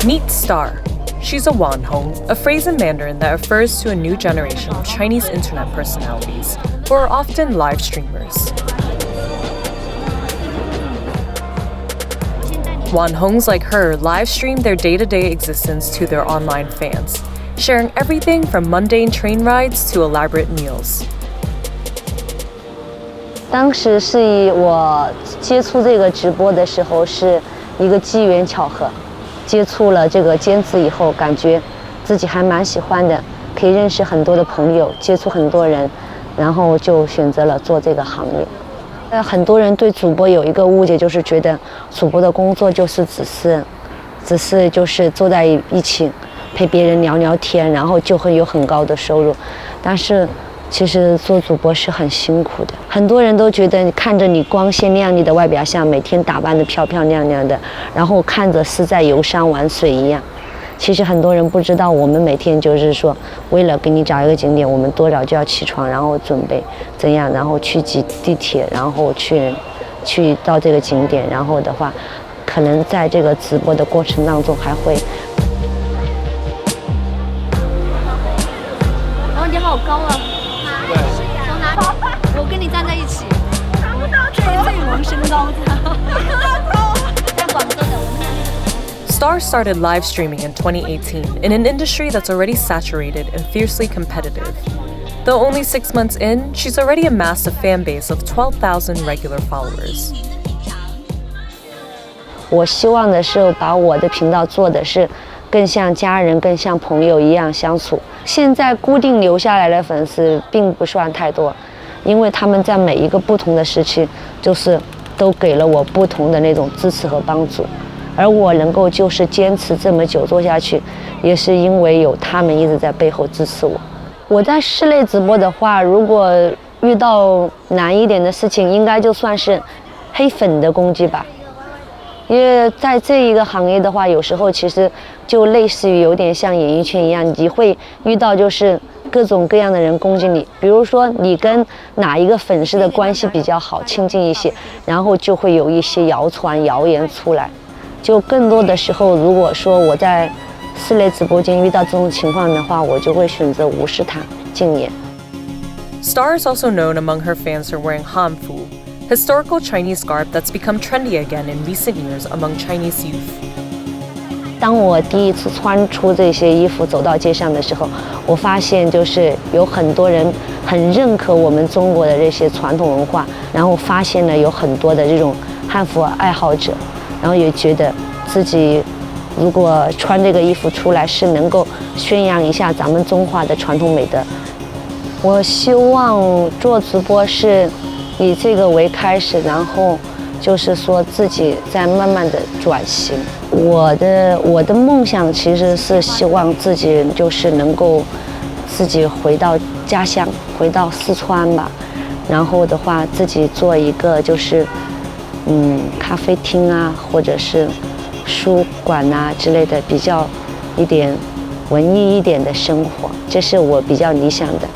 Meet Star. She's a wanhong, a phrase in Mandarin that refers to a new generation of Chinese internet personalities who are often live streamers. Wanhongs like her live stream their day-to-day existence to their online fans, sharing everything from mundane train rides to elaborate meals. 当时是我接触这个直播的时候是一个机缘巧合，接触了这个尖子以后，感觉自己还蛮喜欢的，可以认识很多的朋友，接触很多人，然后就选择了做这个行业。很多人对主播有一个误解，就是觉得主播的工作就是只是就是坐在一起陪别人聊聊天，然后就会有很高的收入，但是其实做主播是很辛苦的。很多人都觉得看着你光鲜亮丽的外表下，每天打扮得漂漂亮亮的，然后看着是在游山玩水一样。其实很多人不知道，我们每天就是说，为了给你找一个景点，我们多早就要起床，然后准备怎样，然后去挤地铁，然后去到这个景点，然后的话，可能在这个直播的过程当中还会。哦，你好高啊！对，从哪里？我跟你站在一起，看不到最萌身高的。在广州的，我们那里。Star started live streaming in 2018 in an industry that's already saturated and fiercely competitive. Though only 6 months in, she's already amassed a fan base of 12,000 regular followers. 我希望的是把我的频道做的是更像家人、更像朋友一样相处。现在固定留下来的粉丝并不算太多，因为他们在每一个不同的时期，就是都给了我不同的那种支持和帮助。而我能够就是坚持这么久做下去，也是因为有他们一直在背后支持我。我在室内直播的话，如果遇到难一点的事情，应该就算是黑粉的攻击吧。因为在这一个行业的话，有时候其实就类似于有点像演艺圈一样，你会遇到就是各种各样的人攻击你。比如说你跟哪一个粉丝的关系比较好，亲近一些，然后就会有一些谣传谣言出来。就更多的时候，如果说我在室内直播间遇到这种情况的话，我就会选择无视它，禁言。Star is also known among her fans for wearing hanfu, historical Chinese garb that's become trendy again in recent years among Chinese youth. 当我第一次穿出这些衣服走到街上的时候，我发现就是有很多人很认可我们中国的这些传统文化，然后发现了有很多的这种汉服爱好者。然后也觉得自己如果穿这个衣服出来，是能够宣扬一下咱们中华的传统美德。我希望做直播是以这个为开始，然后就是说自己在慢慢的转型。我的梦想其实是希望自己就是能够自己回到家乡，回到四川吧，然后的话自己做一个就是咖啡厅啊，或者是书馆啊之类的，比较一点文艺一点的生活，这是我比较理想的。